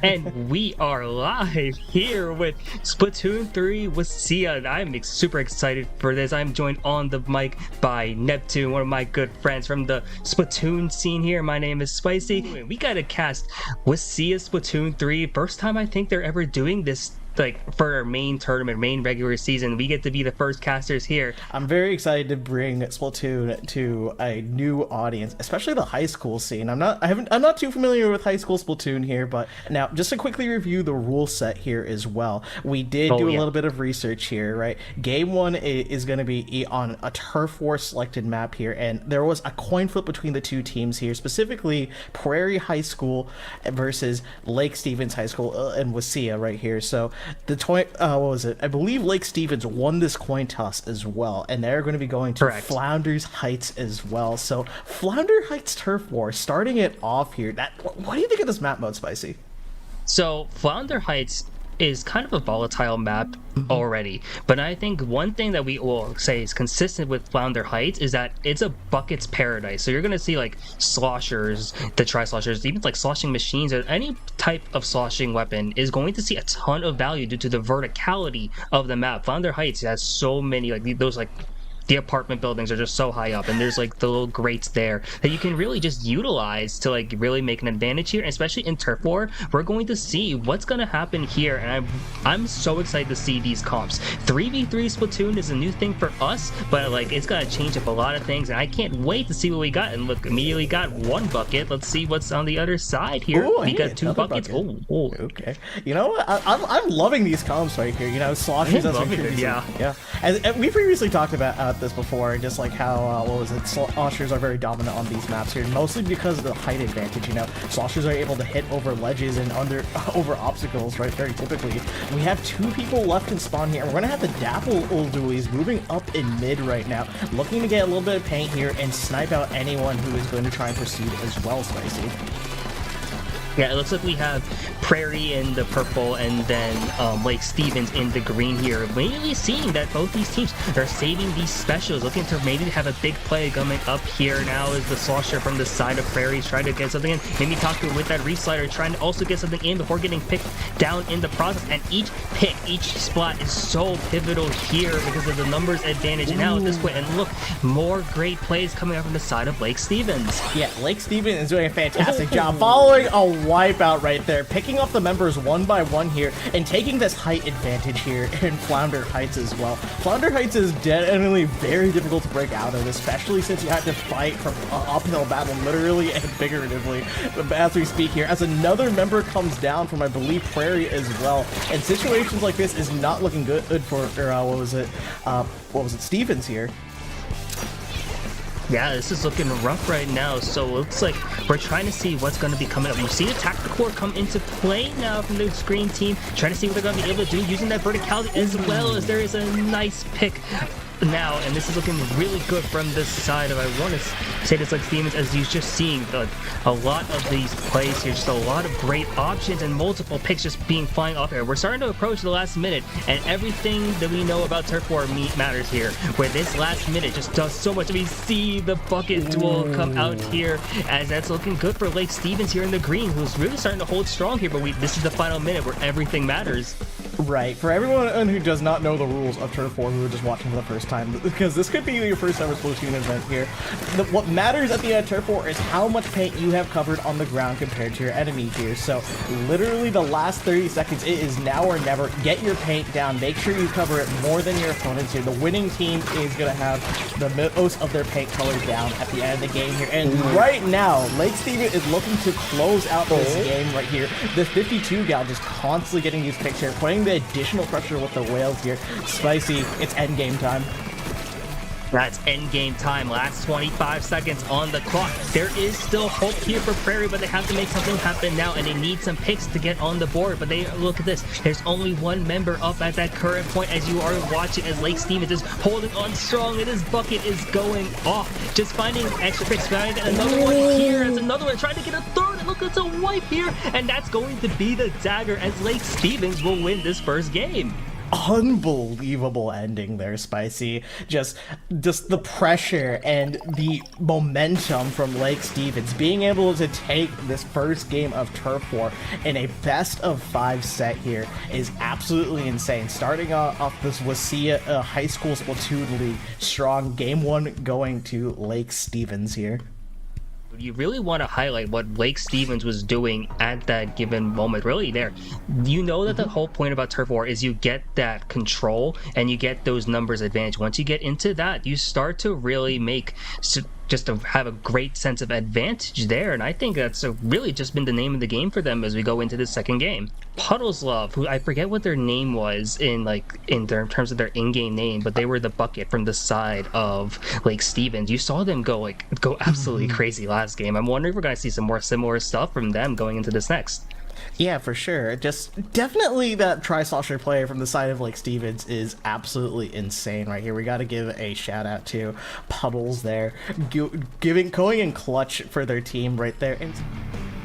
And we are live here with Splatoon 3 with Sia. I'm super excited for this. I'm joined on the mic by Neptune, one of my good friends from the Splatoon scene here. My name is Spicy. We got a cast with Sia Splatoon 3. First time I think they're ever doing this, like, for our main tournament, main regular season. We get to be the first casters here. I'm very excited to bring Splatoon to a new audience, especially the high school scene. I'm not too familiar with high school Splatoon here, but now just to quickly review the rule set here as well. We did do a little bit of research here, right? Game 1 is going to be on a turf war selected map here, and there was a coin flip between the two teams here, specifically Prairie High School versus Lake Stevens High School and WSSEA right here. So the what was it? I believe Lake Stevens won this coin toss as well, and they're going to be going to Flounders Heights as well. So Flounder Heights Turf War, starting it off here. What do you think of this map mode, Spicy? So Flounder Heights is kind of a volatile map already, but I think one thing that we will say is consistent with Flounder Heights is that it's a buckets paradise. So you're going to see like sloshers, the tri-sloshers, even like sloshing machines, or any type of sloshing weapon is going to see a ton of value due to the verticality of the map. Flounder Heights has so many, like, those, like, the apartment buildings are just so high up, and there's like the little grates there that you can really just utilize to like really make an advantage here. And especially in turf war, we're going to see what's going to happen here, and I'm so excited to see these comps. 3v3 Splatoon is a new thing for us, but like it's going to change up a lot of things, and I can't wait to see what we got. And look, immediately got one bucket. Let's see what's on the other side here. Ooh, we got two buckets. Bucket. Oh, okay. You know what? I'm loving these comps right here. You know, sloshes as yeah. And we previously talked about this before, just like how sloshers are very dominant on these maps here, mostly because of the height advantage. You know, sloshers are able to hit over ledges and over obstacles, right? Very typically. We have two people left in spawn here, and we're gonna have the Dapple Ulduis moving up in mid right now, looking to get a little bit of paint here and snipe out anyone who is going to try and proceed as well, Spicy. Yeah, it looks like we have Prairie in the purple and then Lake Stevens in the green here. Mainly seeing that both these teams are saving these specials, looking to maybe have a big play coming up here. Now is the slosher from the side of Prairie trying to get something in. Maybe talking with that reslider, trying to also get something in before getting picked down in the process. And each pick, each spot is so pivotal here because of the numbers advantage. And now at this point, and look, more great plays coming up from the side of Lake Stevens. Yeah, Lake Stevens is doing a fantastic job following a wipeout right there, picking off the members one by one here and taking this height advantage here in Flounder Heights as well. Flounder Heights is definitely very difficult to break out of, especially since you have to fight from uphill battle, literally and figuratively, as we speak here, as another member comes down from, I believe, Prairie as well. And situations like this is not looking good for what was it, Stevens here. Yeah, this is looking rough right now, so it looks like we're trying to see what's going to be coming up. You see the tactical core come into play now from the screen team, trying to see what they're going to be able to do using that verticality, as well as there is a nice pick now, and this is looking really good from this side of, I want to say this like Stevens, as you're just seeing a lot of these plays here, just a lot of great options and multiple picks just being flying off here. We're starting to approach the last minute, and everything that we know about turf war matters here, where this last minute just does so much. We see the bucket duel come out here, as that's looking good for Lake Stevens here in the green, who's really starting to hold strong here, but this is the final minute where everything matters. Right. For everyone who does not know the rules of Turf War, who are just watching for the first time, because this could be your first ever Splatoon event here, what matters at the end of Turf War is how much paint you have covered on the ground compared to your enemy here. So literally the last 30 seconds, it is now or never. Get your paint down. Make sure you cover it more than your opponents here. The winning team is going to have the most of their paint color down at the end of the game here. And right now, Lake Stevens is looking to close out this game right here. The 52 gal just constantly getting these picks here, putting the additional pressure with the whales here. Spicy, it's end game time. That's end game time. Last 25 seconds on the clock. There is still hope here for Prairie, but they have to make something happen now, and they need some picks to get on the board. But they look at this. There's only one member up at that current point, as you are watching, as Lake Stevens is holding on strong, and his bucket is going off. Just finding extra picks. Finding another one here. As another one trying to get a third. And look, it's a wipe here, and that's going to be the dagger, as Lake Stevens will win this first game. unbelievable ending there, Spicy. Just the pressure and the momentum from Lake Stevens being able to take this first game of Turf War in a best of 5 set here is absolutely insane. Starting off this WSSEA High School Splatoon League strong, game 1 going to Lake Stevens here. You really want to highlight what Lake Stevens was doing at that given moment. Really there, you know that the whole point about Turf War is you get that control and you get those numbers advantage. Once you get into that, you start to really make just to have a great sense of advantage there, and I think that's really just been the name of the game for them as we go into the second game. Puddles Love, who I forget what their name was in terms of their in-game name, but they were the bucket from the side of Lake Stevens. You saw them go absolutely crazy last game. I'm wondering if we're going to see some more similar stuff from them going into this next. Yeah, for sure. Just definitely that Tri-Slosher player from the side of Lake Stevens is absolutely insane right here. We got to give a shout out to Puddles there, going in clutch for their team right there. And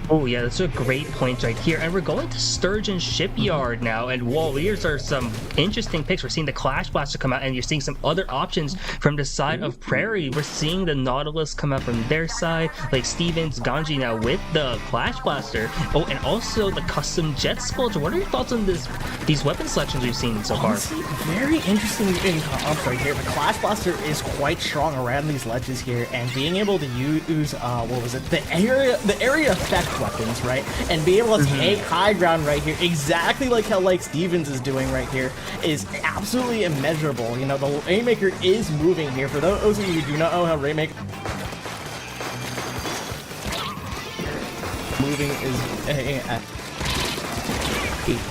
oh yeah, that's a great point right here. And we're going to Sturgeon Shipyard now, and whoa, these are some interesting picks. We're seeing the Clash Blaster come out, and you're seeing some other options from the side of Prairie. We're seeing the Nautilus come out from their side, like Stevens, Ganji now with the Clash Blaster. Oh, and also the custom Jet Sculpture. What are your thoughts on these weapon selections we've seen so far? Honestly, very interesting in comp right here. The Clash Blaster is quite strong around these ledges here, and being able to use the area effect weapons, right, and be able to take high ground right here, exactly like how Lake Stevens is doing right here, is absolutely immeasurable. You know, the Rainmaker is moving here. For those of you who do not know how Rainmaker moving is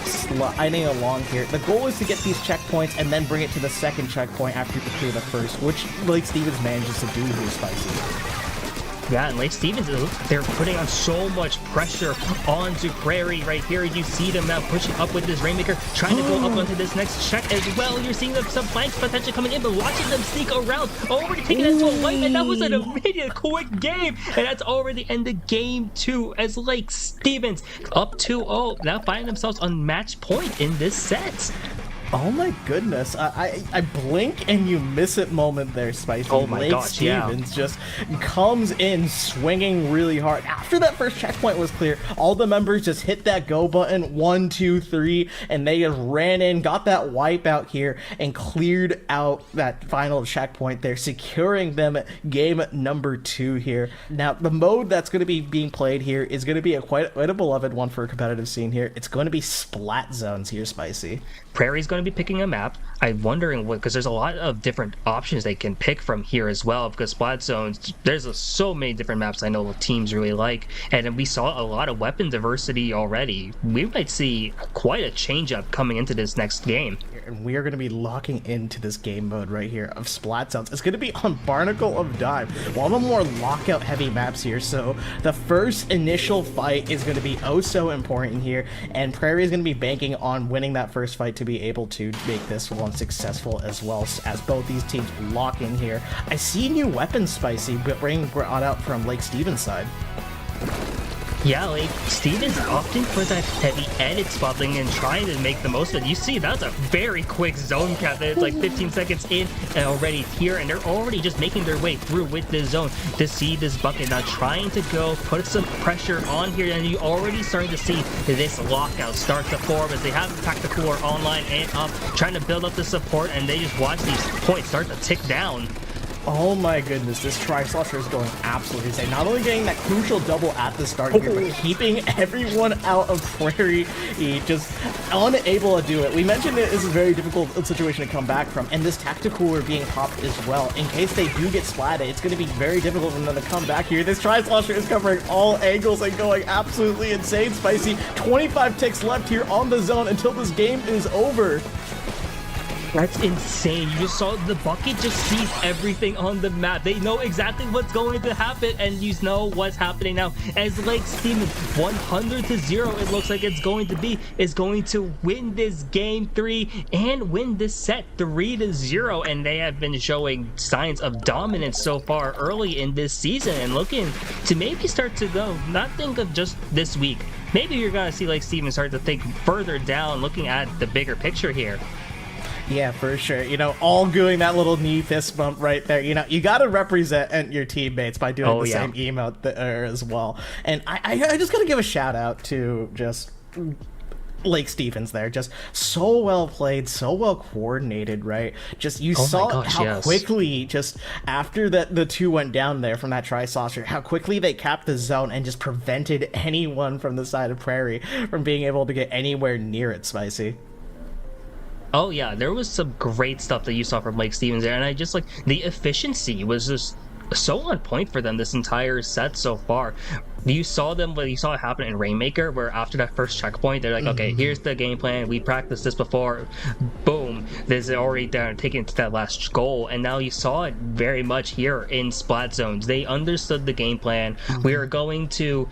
sliding along here. The goal is to get these checkpoints and then bring it to the second checkpoint after you clear the first, which Lake Stevens manages to do here, Spicy. Yeah, and Lake Stevens, they're putting on so much pressure onto Prairie right here. You see them now pushing up with this Rainmaker, trying to go up onto this next check as well. You're seeing them, some flanks potentially coming in, but watching them sneak around, already taking it to a wipe, and that was an immediate quick game. And that's already ended game 2 as Lake Stevens up 2-0, now finding themselves on match point in this set. Oh my goodness, I blink and you miss it moment there, Spicy. Oh my gosh, Stevens just comes in swinging really hard. After that first checkpoint was clear, all the members just hit that go button, 1, 2, 3, and they just ran in, got that wipe out here, and cleared out that final checkpoint there, securing them game number 2 here. Now, the mode that's going to be being played here is going to be quite a beloved one for a competitive scene here. It's going to be Splat Zones here, Spicy. Prairie's going to be picking a map. I'm wondering what, because there's a lot of different options they can pick from here as well, because Splat Zones, there's so many different maps I know teams really like, and we saw a lot of weapon diversity already. We might see quite a change up coming into this next game. And we are going to be locking into this game mode right here of Splat Zones. It's going to be on Barnacle of Dive, one of the more lockout heavy maps here, so the first initial fight is going to be oh so important here, and Prairie is going to be banking on winning that first fight to be able to make this one successful as well, as both these teams lock in here. I see new weapons, Spicy, being brought out from Lake Stevens' side. Yeah, like Stevens opting for that heavy edit spotting and trying to make the most of it. You see, that's a very quick zone cap. It's like 15 seconds in and already here, and they're already just making their way through with this zone to see this bucket. Now trying to go put some pressure on here, and you already starting to see this lockout start to form as they have Tactical online and up, trying to build up the support, and they just watch these points start to tick down. Oh my goodness, this Tri-Slosher is going absolutely insane. Not only getting that crucial double at the start here, but keeping everyone out of Prairie, just unable to do it. We mentioned it is a very difficult situation to come back from, and this tactical cooler being popped as well. In case they do get splatted, it's going to be very difficult for them to come back here. This Tri-Slosher is covering all angles and going absolutely insane, Spicy. 25 ticks left here on the zone until this game is over. That's insane. You just saw the bucket just sees everything on the map. They know exactly what's going to happen, and you know what's happening now. As Lake Stevens 100-0, it looks like it's going to be, is going to win this game 3 and win this set 3-0. And they have been showing signs of dominance so far early in this season, and looking to maybe start to go, not think of just this week. Maybe you're going to see Lake Stevens start to think further down, looking at the bigger picture here. Yeah, for sure. All doing that little knee fist bump right there. You got to represent your teammates by doing Oh the yeah. same emote there as well. And I just got to give a shout out to just Lake Stevens there. Just so well played, so well coordinated, right? Just you Oh my saw gosh, how yes. quickly, just after the two went down there from that tri-saucer, how quickly they capped the zone and just prevented anyone from the side of Prairie from being able to get anywhere near it, Spicy. Oh yeah, there was some great stuff that you saw from Lake Stevens there, and I just like the efficiency was just so on point for them this entire set so far. You saw it happen in Rainmaker, where after that first checkpoint, they're like, okay, here's the game plan. We practiced this before. Boom, there's already down taken to that last goal, and now you saw it very much here in Splat Zones. They understood the game plan. We are going to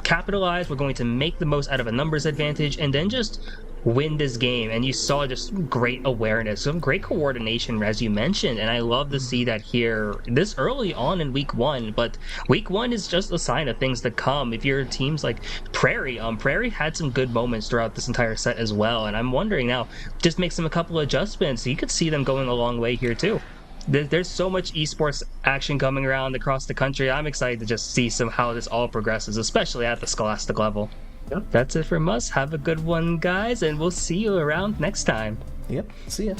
capitalize. We're going to make the most out of a numbers advantage, and then just win this game. And you saw just great awareness, some great coordination, as you mentioned, and I love to see that here this early on in week one. But week one is just a sign of things to come. If your teams like Prairie had some good moments throughout this entire set as well, and I'm wondering now, just makes them a couple of adjustments, you could see them going a long way here too. There's so much esports action coming around across the country. I'm excited to just see how this all progresses, especially at the Scholastic level. Yep. That's it from us. Have a good one, guys, and we'll see you around next time. Yep. See ya.